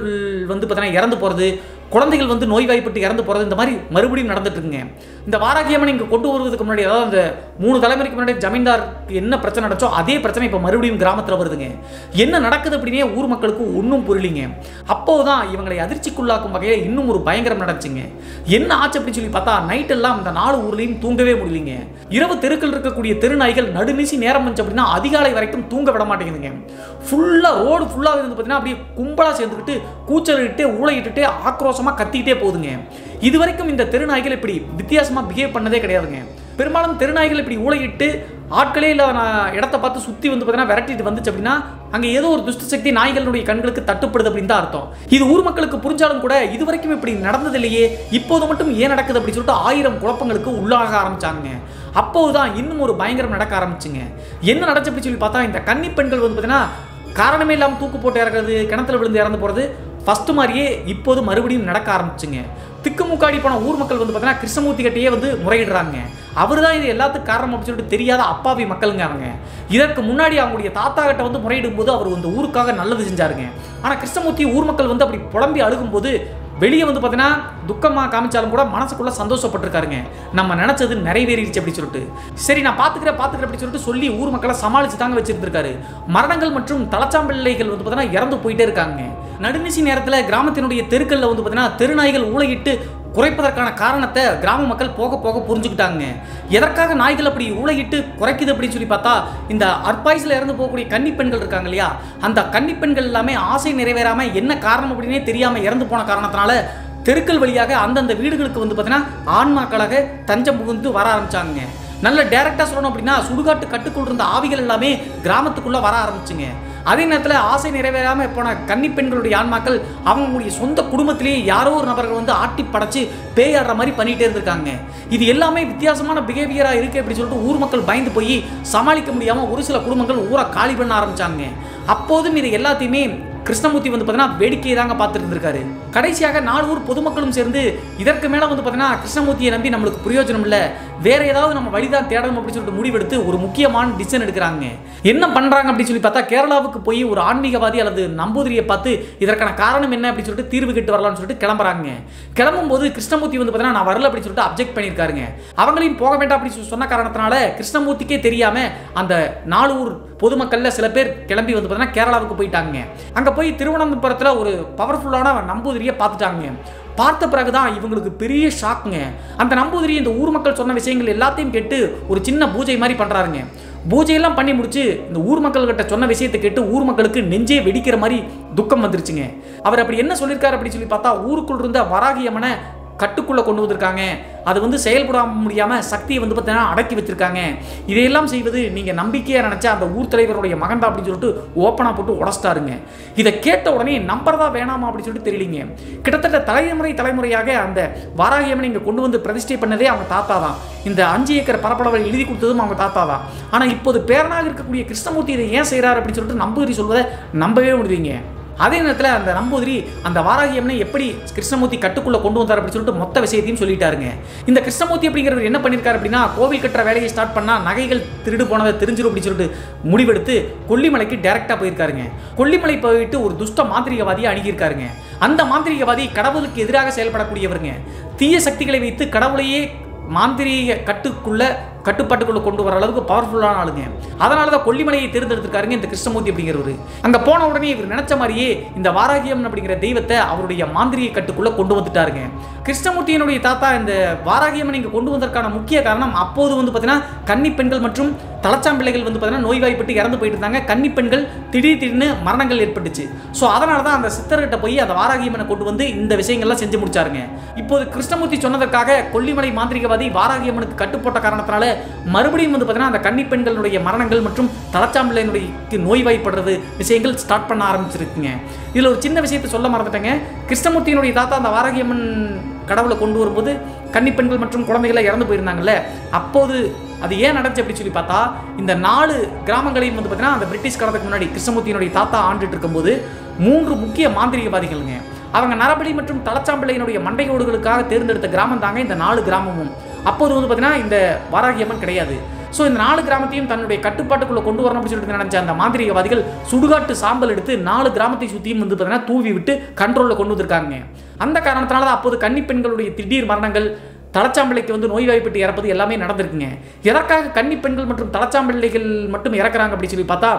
வந்து பார்த்தீங்கன்னா இறந்து போகிறது, குழந்தைகள் வந்து நோய்வாய்ப்பட்டு இறந்து போகிறது, இந்த மாதிரி மறுபடியும் நடந்துட்டு இருக்குங்க. இந்த வாராகியம்மன் இங்கே கொண்டு வருவதற்கு முன்னாடி, அதாவது அந்த 3 தலைமுறைக்கு முன்னாடி ஜமீன்தாருக்கு என்ன பிரச்சனை நடச்சோ அதே பிரச்சனை இப்போ மறுபடியும் கிராமத்தில் வருதுங்க. என்ன நடக்குது அப்படின்னே ஊர் மக்களுக்கு ஒன்றும் புரியலிங்க. அப்போதான் இவங்களை அதிர்ச்சிக்குள்ளாக்கும் வகையில் இன்னும் ஒரு பயங்கரம் நடந்துச்சுங்க. என்ன ஆச்சு அப்படின்னு சொல்லி பார்த்தா, நைட் எல்லாம் இந்த 4 ஊர்லையும் தூங்கவே முடியலைங்க. இரவு தெருக்கள் இருக்கக்கூடிய தெருநாய்கள் நடுநிசி நேரம் வந்துச்சு அப்படின்னா அதிகாலை வரைக்கும் தூங்க விட மாட்டேங்குதுங்க. ஃபுல்லாக ரோடு ஃபுல்லாக வந்து பார்த்தீங்கன்னா அப்படியே கும்பலாக சேர்ந்துக்கிட்டு கூச்சலிட்டு ஊழையிட்டு ஆக்ரோஷமாக கத்திக்கிட்டே போகுதுங்க. இது வரைக்கும் இந்த தெருநாய்கள் இப்படி வித்தியாசமாக பிஹேவ் பண்ணதே கிடையாதுங்க. பெரும்பாலும் தெருநாய்கள் இப்படி ஊழையிட்டு ஆட்களே இல்லை இடத்த பார்த்து சுற்றி வந்து பார்த்தீங்கன்னா விரட்டிட்டு வந்துச்சு அப்படின்னா அங்கே ஏதோ ஒரு துஷ்ட சக்தி நாய்களுடைய கண்களுக்கு தட்டுப்படுது அப்படின்னு தான் அர்த்தம். இது ஊர் மக்களுக்கு புரிஞ்சாலும் கூட இது வரைக்கும் இப்படி நடந்தது இல்லையே, இப்போது மட்டும் ஏன் நடக்குது அப்படின்னு சொல்லிட்டு 1000 குழப்பங்களுக்கு உள்ளாக ஆரம்பிச்சாங்க. அப்போதுதான் இன்னும் ஒரு பயங்கரம் நடக்க ஆரம்பிச்சுங்க. என்ன நடச்சு அப்படின்னு சொல்லி பார்த்தா, இந்த கன்னி பெண்கள் வந்து பார்த்தீங்கன்னா காரணமே இல்லாமல் தூக்கு போட்டு இறக்குறது, கிணத்துல விழுந்து இறந்து போகிறது ஃபர்ஸ்ட் மாதிரியே இப்போது மறுபடியும் நடக்க ஆரம்பிச்சுங்க. திக்குமுக்காடி போன ஊர் மக்கள் வந்து பார்த்தீங்கன்னா கிருஷ்ணமூர்த்தி கிட்டையே வந்து முறையிடுறாங்க. அவர் தான் இது எல்லாத்துக்கும் காரணம் அப்படின்னு சொல்லிட்டு தெரியாத அப்பாவி மக்களுங்க அவங்க. இதற்கு முன்னாடி அவங்களுடைய தாத்தா கிட்ட வந்து முறையிடும் போது அவர் இந்த ஊருக்காக நல்லது செஞ்சாருங்க. ஆனால் கிருஷ்ணமூர்த்தி ஊர் மக்கள் வந்து அப்படி புலம்பி அழுகும்போது வெளியே வந்து பார்த்தீங்கன்னா துக்கமாக காமிச்சாலும் கூட மனசுக்குள்ள சந்தோஷப்பட்டிருக்காருங்க, நம்ம நினைச்சது நிறைவேறிடுச்சு அப்படின்னு சொல்லிட்டு. சரி நான் பார்த்துக்கிறேன் அப்படின்னு சொல்லிட்டு சொல்லி ஊர் மக்களை சமாளிச்சு தாங்க வச்சிருந்திருக்காரு. மரணங்கள் மற்றும் தலச்சாம்பிள்ளைகள் வந்து பார்த்தீங்கன்னா இறந்து போயிட்டே இருக்காங்க. நடுநிசி நேரத்தில் கிராமத்தினுடைய தெருக்களில் வந்து பார்த்தீங்கன்னா தெருநாய்கள் ஊழையிட்டு குறைப்பதற்கான காரணத்தை கிராம மக்கள் போக போக புரிஞ்சுக்கிட்டாங்க. எதற்காக நாய்கள் அப்படி ஊழையிட்டு குறைக்குது அப்படின்னு சொல்லி பார்த்தா, இந்த அற்பாயுசில் இறந்து போகக்கூடிய கன்னி பெண்கள் இருக்காங்க இல்லையா, அந்த கன்னி பெண்கள் எல்லாமே ஆசை நிறைவேறாமல் என்ன காரணம் அப்படின்னே தெரியாமல் இறந்து போன காரணத்தினால தெருக்கள் வழியாக அந்தந்த வீடுகளுக்கு வந்து பார்த்தீங்கன்னா ஆன்மாக்களாக தஞ்சம் புகுந்து வர ஆரம்பிச்சாங்க. நல்ல டைரக்டாக சொல்லணும் அப்படின்னா சுடுகாட்டு கட்டுக்குள் இருந்த ஆவிகள் எல்லாமே கிராமத்துக்குள்ளே வர ஆரம்பிச்சுங்க. அதே நேரத்தில் ஆசை நிறைவேறாமல் போன கன்னி பெண்களுடைய ஆன்மாக்கள் அவங்களுடைய சொந்த குடும்பத்திலேயே யாரோ ஒரு நபர்கள் வந்து ஆட்டி படைச்சு பேயாடுற மாதிரி பண்ணிகிட்டே இருந்திருக்காங்க. இது எல்லாமே வித்தியாசமான பிஹேவியராக இருக்குது அப்படின்னு சொல்லிட்டு ஊர் மக்கள் பயந்து போய் சமாளிக்க முடியாமல் ஒரு சில குடும்பங்கள் ஊரை காலி பண்ண ஆரம்பித்தாங்க. அப்போதும் இது எல்லாத்தையுமே கிருஷ்ணமூர்த்தி வந்து பார்த்தீங்கன்னா வேடிக்கையை தாங்க பார்த்துட்டு இருந்திருக்காரு. கடைசியாக 4 ஊர் பொதுமக்களும் சேர்ந்து இதற்கு மேலே வந்து பார்த்தீங்கன்னா கிருஷ்ணமூர்த்தியை நம்பி நம்மளுக்கு பிரயோஜனம் இல்லை, வேற ஏதாவது நம்ம வழிதான் தேடணும் அப்படின்னு சொல்லிட்டு முடிவெடுத்து ஒரு முக்கியமான டிசிஷன் எடுக்கிறாங்க. என்ன பண்றாங்க அப்படின்னு சொல்லி பார்த்தா, கேரளாவுக்கு போய் ஒரு ஆன்மீகவாதி அல்லது நம்பூதிரியை பார்த்து இதற்கான காரணம் என்ன அப்படின்னு சொல்லிட்டு தீர்வு கேட்டு வரலாம்னு சொல்லிட்டு கிளம்புறாங்க. கிளம்பும் போது கிருஷ்ணமூர்த்தி வந்து பார்த்தீங்கன்னா நான் வரல அப்படின்னு சொல்லிட்டு அப்ஜெக்ட் பண்ணியிருக்காருங்க. அவங்களையும் போக வேண்டாம் அப்படின்னு சொன்ன காரணத்தினால கிருஷ்ணமூர்த்திக்கே தெரியாம அந்த 4 ஊர் பொதுமக்கள்ல சில பேர் கிளம்பி வந்து பார்த்தீங்கன்னா கேரளாவுக்கு போயிட்டாங்க. அங்க போய் திருவனந்தபுரத்துல ஒரு பவர்ஃபுல்லான நம்பூதிரியை பார்த்துட்டாங்க. பார்த்த பிறகுதான் இவங்களுக்கு பெரிய ஷாக்குங்க. அந்த நம்பூதிரி இந்த ஊர் மக்கள் சொன்ன விஷயங்கள் எல்லாத்தையும் கேட்டு ஒரு சின்ன பூஜை மாதிரி பண்றாருங்க. பூஜையெல்லாம் பண்ணி முடிச்சு இந்த ஊர் மக்கள்கிட்ட சொன்ன விஷயத்தை கேட்டு ஊர் மக்களுக்கு நெஞ்சே வெடிக்கிற மாதிரி துக்கம் வந்துருச்சுங்க. அவர் அப்படி என்ன சொல்லியிருக்காரு அப்படின்னு சொல்லி பார்த்தா, ஊருக்குள் இருந்த வராகி அம்மனை கட்டுக்குள்ள கொண்டு வந்திருக்காங்க, அது வந்து செயல்பட முடியாம சக்தியை வந்து பார்த்தீங்கன்னா அடக்கி வச்சிருக்காங்க. இதையெல்லாம் செய்வது நீங்க நம்பிக்கையா நினைச்ச அந்த ஊர் தலைவருடைய மகன் தான் அப்படின்னு சொல்லிட்டு ஓப்பனா போட்டு உடச்சிட்டாருங்க. இதை கேட்ட உடனே நம்புறதா வேணாமா அப்படின்னு சொல்லிட்டு தெரியலீங்க. கிட்டத்தட்ட தலைமுறையாக அந்த வாராகியம்மனை இங்க கொண்டு வந்து பிரதிஷ்டை பண்ணதே அவங்க தாத்தா தான். இந்த 5 ஏக்கர் பரப்பளவை எழுதி கொடுத்ததும் அவங்க தாத்தா தான். ஆனா இப்போது பேரனாக இருக்கக்கூடிய கிருஷ்ணமூர்த்தி இதை ஏன் செய்யறாரு அப்படின்னு சொல்லிட்டு நம்பூதிரி சொல்வதை நம்பவே முடியுங்க. அதே நேரத்தில் அந்த நம்பூதிரி அந்த வாராகியம்மனை எப்படி கிருஷ்ணமூர்த்தி கட்டுக்குள்ள கொண்டு வந்தார் அப்படின்னு சொல்லிட்டு மொத்த விஷயத்தையும் சொல்லிட்டாருங்க. இந்த கிருஷ்ணமூர்த்தி அப்படிங்கிறவர் என்ன பண்ணியிருக்காரு அப்படின்னா, கோவில் கட்டுற வேலையை ஸ்டார்ட் பண்ணா நகைகள் திருடு போனதை தெரிஞ்சிடும் அப்படின்னு சொல்லிட்டு முடிவெடுத்து கொல்லிமலைக்கு டைரக்டா போயிருக்காருங்க. கொல்லிமலை போயிட்டு ஒரு துஷ்ட மாந்திரிகவாதியை அணுகியிருக்காருங்க. அந்த மாந்திரிகவாதி கடவுளுக்கு எதிராக செயல்படக்கூடியவருங்க. தீய சக்திகளை வைத்து கடவுளையே மாந்திரிக கட்டுப்பாட்டுக்குள்ள கொண்டு வர அளவுக்கு பவர்ஃபுல்லான ஆளுங்க. அதனால தான் கொல்லிமலையை தேர்ந்தெடுத்திருக்காருங்க இந்த கிருஷ்ணமூர்த்தி அப்படிங்கிறவரு. அங்க போன உடனே இவர் நினைச்ச மாதிரியே இந்த வாராகியம்மன் அப்படிங்கிற தெய்வத்தை அவருடைய மாந்திரிக கட்டுக்குள்ள கொண்டு வந்துட்டாருங்க. கிருஷ்ணமூர்த்தியினுடைய தாத்தா இந்த வாராகியம்மன் இங்க கொண்டு வந்ததற்கான முக்கிய காரணம், அப்போது வந்து பார்த்தீங்கன்னா கன்னி பெண்கள் மற்றும் தலச்சாம்பிள்ளைகள் வந்து பார்த்தீங்கன்னா நோய்வாய்ப்பட்டு இறந்து போயிட்டு இருந்தாங்க. கன்னி பெண்கள் திடீர்னு மரணங்கள் ஏற்பட்டுச்சு. ஸோ அதனால தான் அந்த சித்தர்கிட்ட போய் அந்த வாராகியம்மனை கொண்டு வந்து இந்த விஷயங்கள்லாம் செஞ்சு முடிச்சாருங்க. இப்போது கிருஷ்ணமூர்த்தி சொன்னதற்காக கொல்லிமலை மாந்திரிகவாதி வாராகியம்மனுக்கு கட்டுப்பட்ட காரணத்தினால மறுபடியும் வந்து பார்த்தீங்கன்னா அந்த கன்னி பெண்களுடைய மரணங்கள் மற்றும் தலச்சாம்பிள்ளையினுடைய நோய்வாய்ப்படுறது விஷயங்கள் ஸ்டார்ட் பண்ண ஆரம்பிச்சிருக்குங்க. இதில் ஒரு சின்ன விஷயத்தை சொல்ல மறந்துட்டேங்க. கிருஷ்ணமூர்த்தியினுடைய தாத்தா அந்த வாராகியம்மன் கடவுளை கொண்டு வரும்போது கன்னி பெண்கள் மற்றும் குழந்தைகளை இறந்து போயிருந்தாங்கல்ல, அப்போது அது ஏன் நடந்துச்சு அப்படின்னு சொல்லி பார்த்தா, இந்த 4 கிராமங்களையும் வந்து பார்த்தீங்கன்னா அந்த பிரிட்டிஷ் காலத்துக்கு முன்னாடி கிருஷ்ணமூர்த்தியினுடைய தாத்தா ஆண்டுட்டு இருக்கும்போது 3 முக்கிய மாந்திரிகவாதிகள்ங்க, அவங்க நரபலி மற்றும் தலச்சாம்பிள்ளையினுடைய மண்டையோடுகளுக்காக தேர்ந்தெடுத்த கிராமம் தாங்க இந்த 4 கிராமமும். அப்போது வந்து பார்த்தீங்கன்னா இந்த வாராகியம்மன் கிடையாது. ஸோ இந்த 4 கிராமத்தையும் தன்னுடைய கட்டுப்பாட்டுக்குள்ள கொண்டு வரணும் அப்படின்னு சொல்லிட்டு நினைச்ச அந்த மாந்திரிகவாதிகள் சுடுகாட்டு சாம்பல் எடுத்து 4 கிராமத்தை சுற்றியும் வந்து பார்த்தீங்கன்னா தூவி விட்டு கண்ட்ரோலில் கொண்டு வந்திருக்காங்க. அந்த காரணத்தினால தான் அப்போது கன்னி பெண்களுடைய திடீர் மரணங்கள், தலச்சாம்பிள்ளைக்கு வந்து நோய்வாய்ப்பட்டு இறப்பது எல்லாமே நடந்திருக்குங்க. எதற்காக கன்னி பெண்கள் மற்றும் தலச்சாம்பிள்ளைகள் மட்டும் இறக்குறாங்க அப்படின்னு சொல்லி பார்த்தா,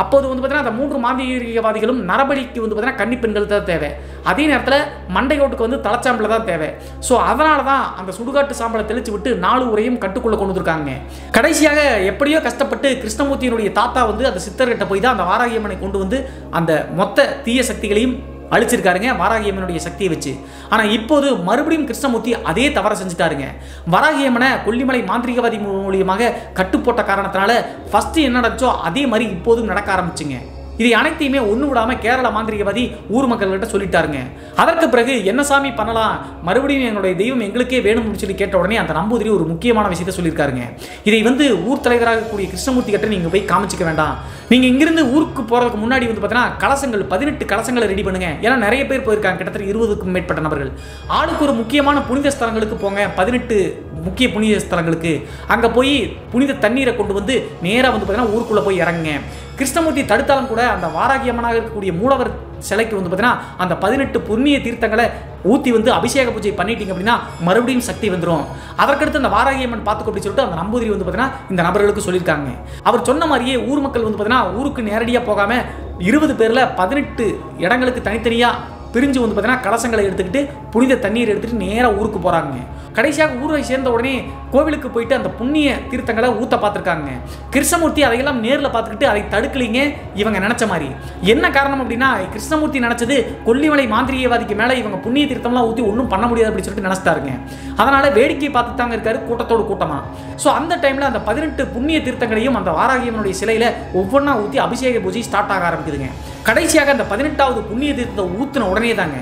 அப்போது வந்து பார்த்தீங்கன்னா அந்த 3 மாந்திரிகவாதிகளும் நரபலிக்கு வந்து பார்த்தீங்கன்னா கன்னி பெண்கள் தான் தேவை, அதே நேரத்தில் மண்டையோட்டுக்கு வந்து தலச்சாம்பலை தான் தேவை. ஸோ அதனால தான் அந்த சுடுகாட்டு சாம்பலை தெளிச்சு விட்டு 4 ஊரையும் கட்டுக்குள்ளே கொண்டு வந்திருக்காங்க. கடைசியாக எப்படியோ கஷ்டப்பட்டு கிருஷ்ணமூர்த்தியினுடைய தாத்தா வந்து அந்த சித்தர்கிட்ட போய் தான் அந்த வாராகியம்மனை கொண்டு வந்து அந்த மொத்த தீய சக்திகளையும் அழிச்சிருக்காருங்க வாராகியம்மனுடைய சக்தியை வச்சு. ஆனால் இப்போது மறுபடியும் கிருஷ்ணமூர்த்தி அதே தவறை செஞ்சுட்டாருங்க. வாராகியம்மனை கொல்லிமலை மாந்திரிகவாதி மூலியமாக கட்டுப்போட்ட காரணத்தினால ஃபர்ஸ்ட் என்ன நடந்துச்சோ அதே மாதிரி இப்போதும் நடக்க ஆரம்பிச்சுங்க. இதை அனைத்தையுமே ஒன்று விடாமல் கேரள மாந்திரிகவாதி ஊர் மக்கள்கிட்ட சொல்லிட்டாருங்க. அதற்கு பிறகு என்ன சாமி பண்ணலாம், மறுபடியும் எங்களுடைய தெய்வம் எங்களுக்கே வேணும் சொல்லி கேட்ட உடனே அந்த நம்பூதிரி ஒரு முக்கியமான விஷயத்தை சொல்லியிருக்காருங்க. இதை வந்து ஊர் தலைவராக கூடிய கிருஷ்ணமூர்த்தி கிட்ட நீங்கள் போய் காமிச்சிக்க வேண்டாம், நீங்கள் இங்கிருந்து ஊருக்கு போகிறதுக்கு முன்னாடி வந்து பார்த்தீங்கன்னா கலசங்கள் 18 கலசங்களை ரெடி பண்ணுங்க. ஏன்னா நிறைய பேர் போயிருக்காங்க, கிட்டத்தட்ட 20க்கும் மேற்பட்ட நபர்கள். ஆளுக்கு ஒரு முக்கியமான புனித ஸ்தலங்களுக்கு போங்க, 18 முக்கிய புனித ஸ்தலங்களுக்கு. அங்கே போய் புனித தண்ணீரை கொண்டு வந்து நேராக வந்து பார்த்தீங்கன்னா ஊருக்குள்ளே போய் இறங்குங்க. கிருஷ்ணமூர்த்தி தடுத்தாலும் கூட அந்த வாராகியம்மனாக இருக்கக்கூடிய மூலவர் சிலைக்கு வந்து பார்த்தீங்கன்னா அந்த 18 புண்ணிய தீர்த்தங்களை ஊற்றி வந்து அபிஷேக பூஜை பண்ணிட்டீங்க அப்படின்னா மறுபடியும் சக்தி வந்துடும். அதற்கடுத்து அந்த வாராகியம்மன் பார்த்துக்கோ அப்படின்னு சொல்லிட்டு அந்த நம்பூதிரி வந்து பார்த்தீங்கன்னா இந்த நபர்களுக்கு சொல்லியிருக்காங்க. அவர் சொன்ன மாதிரியே ஊர் மக்கள் வந்து பார்த்தீங்கன்னா ஊருக்கு நேரடியாக போகாமல் 20 பேரில் 18 இடங்களுக்கு தனித்தனியாக பிரிஞ்சு வந்து பார்த்தீங்கன்னா கலசங்களை எடுத்துக்கிட்டு புனித தண்ணீர் எடுத்துகிட்டு நேராக ஊருக்கு போகிறாங்க. கடைசியாக ஊரை சேர்ந்த உடனே கோவிலுக்கு போயிட்டு அந்த புண்ணிய தீர்த்தங்களை ஊற்ற பார்த்துருக்காங்க. கிருஷ்ணமூர்த்தி அதையெல்லாம் நேரில் பார்த்துக்கிட்டு அதை தடுக்கலிங்க இவங்க நினச்ச மாதிரி. என்ன காரணம் அப்படின்னா, கிருஷ்ணமூர்த்தி நினச்சது கொல்லிமலை மாந்திரிகவாதிக்கு மேலே இவங்க புண்ணிய தீர்த்தம்லாம் ஊற்றி ஒன்றும் பண்ண முடியாது அப்படின்னு சொல்லிட்டு நினச்சிட்டாருங்க. அதனால் வேடிக்கை பார்த்து தாங்க இருக்காரு கூட்டத்தோடு கூட்டமாக. ஸோ அந்த டைமில் அந்த 18 புண்ணிய தீர்த்தங்களையும் அந்த வாராகியம்மனுடைய சிலையில் ஒவ்வொன்றா ஊற்றி அபிஷேக பூஜை ஸ்டார்ட் ஆக ஆரம்பிக்குதுங்க. கடைசியாக அந்த 18வது புண்ணிய தீர்த்தத்தை ஊற்றின உடனே தாங்க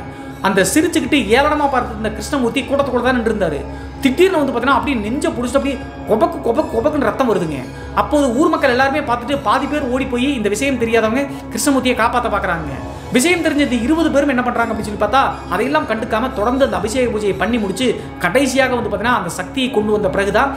அந்த சிரிச்சுக்கிட்டு ஏளனமாக பார்த்து இந்த கிருஷ்ணமூர்த்தி கூட்டத்துக்குள்ள தான் நின்று இருந்தாரு. திடீர்னு வந்து பார்த்தீங்கன்னா அப்படியே நெஞ்சை பிடிச்சிட்டு அப்படியே கொபக்குன்னு ரத்தம் வருதுங்க. அப்போது ஊர் மக்கள் எல்லாருமே பார்த்துட்டு பாதி பேர் ஓடி போய் இந்த விஷயம் தெரியாதவங்க கிருஷ்ணமூர்த்தியை காப்பாற்ற பார்க்குறாங்க. விஷயம் தெரிஞ்சது 20 பேரும் என்ன பண்ணுறாங்க அப்படின்னு சொல்லி பார்த்தா அதையெல்லாம் கண்டுக்காம தொடர்ந்து அந்த அபிஷேக பூஜையை பண்ணி முடிச்சு கடைசியாக வந்து பார்த்தீங்கன்னா அந்த சக்தியை கொண்டு வந்த பிறகுதான்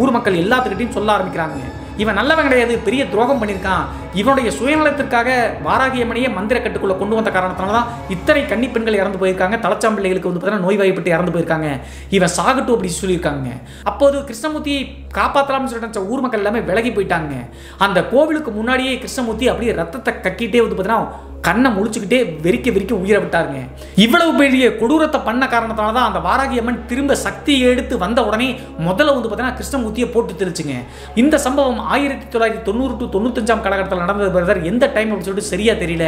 ஊர் மக்கள் எல்லாத்துக்கிட்டையும் சொல்ல ஆரம்பிக்கிறாங்க, இவன் நல்லவன் கிடையாது, பெரிய துரோகம் பண்ணியிருக்கான், இவனுடைய சுயநலத்திற்காக வாராகி அம்மனையே மந்திர கட்டுக்குள்ள கொண்டு வந்த காரணத்தினால தான் இத்தனை கன்னி பெண்கள் இறந்து போயிருக்காங்க, தலைச்சாம்பிள்ளைகளுக்கு வந்து பார்த்தீங்கன்னா நோய்வாய்ப்பட்டு இறந்து போயிருக்காங்க, இவன் சாகட்டும் அப்படி சொல்லியிருக்காங்க. அப்போது கிருஷ்ணமூர்த்தியை காப்பாற்றலாம்னு சொல்லிட்டு ஊர் மக்கள் எல்லாமே விலகி போயிட்டாங்க. அந்த கோவிலுக்கு முன்னாடியே கிருஷ்ணமூர்த்தி அப்படியே ரத்தத்தை கக்கிட்டே வந்து பார்த்தீங்கன்னா கண்ணை முழிச்சுக்கிட்டே வெறிக்க உயிரை விட்டாருங்க. இவ்வளவு பெரிய கொடூரத்தை பண்ண காரணத்தினால தான் அந்த வாராகி அம்மன் திரும்ப சக்தியை எடுத்து வந்த உடனே முதல்ல வந்து பார்த்தீங்கன்னா கிருஷ்ணமூர்த்தியை போட்டு தெரிச்சுங்க. இந்த சம்பவம் 1990 to 95 காலகட்டத்தில் நடந்தது பிரதர். எந்த டைம் அப்படின்னு சொல்லிட்டு சரியா தெரியல.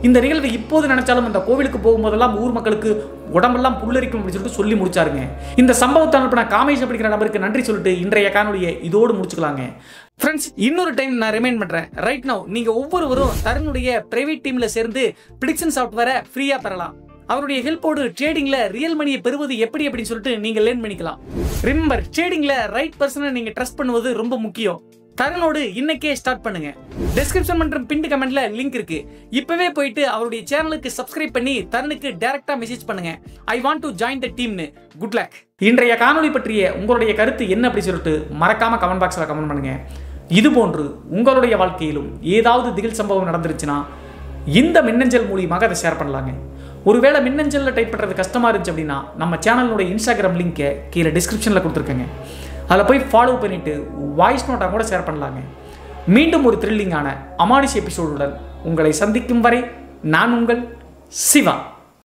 இந்த நிகழ்வு இப்போது நினைச்சாலும் அந்த கோவிலுக்கு போகும்போதெல்லாம் ஊர் மக்களுக்கு உடம்பெல்லாம் புல்லரிக்கும் அப்படின்னு சொல்லிட்டு சொல்லி முடிச்சாருங்க. இந்த சம்பவத்தை அனுப்பின காமேஷ் அப்படிங்கிற நபருக்கு நன்றி சொல்லிட்டு இன்றைய காணொலியை இதோடு முடிச்சுக்கலாங்க. ஃப்ரெண்ட்ஸ், இன்னொரு டைம் நான் ரிமைண்ட் பண்றேன், ரைட் நவ் நீங்க ஒவ்வொருவரும் தருணுடைய பிரைவேட் டீம்ல சேர்ந்து பிரிடிக்ஷன் சாஃப்ட்வேரை ஃப்ரீயா பெறலாம். அவருடைய ஹெல்ப்போடு ட்ரேடிங்ல ரியல் மணியை பெறுவது எப்படி அப்படின்னு சொல்லிட்டு நீங்க லேர்ன் பண்ணிக்கலாம். ரிமெம்பர், ட்ரேடிங்ல ரைட் பர்சனை நீங்க ட்ரஸ்ட் பண்ணுவது ரொம்ப முக்கியம். தருணோடு இன்னைக்கே ஸ்டார்ட் பண்ணுங்க. டிஸ்கிரிப்ஷன் மற்றும் பின் கமெண்ட்ல லிங்க் இருக்கு. இப்பவே போயிட்டு அவருடைய சேனலுக்கு சப்ஸ்கிரைப் பண்ணி தருணுக்கு டைரக்டா மெசேஜ் பண்ணுங்க, I want to join the டீம்னு. Good luck. இன்றைய காணொலி பற்றிய உங்களுடைய கருத்து என்ன அப்படி சொல்லிட்டு மறக்காம கமெண்ட் பாக்ஸ்ல கமெண்ட் பண்ணுங்க. இது போன்று உங்களுடைய வாழ்க்கையிலும் ஏதாவது திகில் சம்பவம் நடந்துருச்சுன்னா இந்த மின்னஞ்சல் மூலியமாக அதை ஷேர் பண்ணலாங்க. ஒருவேளை மின்னஞ்சலில் டைப் பண்ணுறது கஷ்டமாக இருந்துச்சு அப்படின்னா நம்ம சேனலோட இன்ஸ்டாகிராம் லிங்கை கீழே டிஸ்கிரிப்ஷனில் கொடுத்துருக்கேங்க. அதில் போய் ஃபாலோ பண்ணிவிட்டு வாய்ஸ் நோட்டாக கூட ஷேர் பண்ணலாங்க. மீண்டும் ஒரு த்ரில்லிங்கான அமானுஷ் எபிசோடுடன் உங்களை சந்திக்கும் வரை நான் உங்கள் சிவா.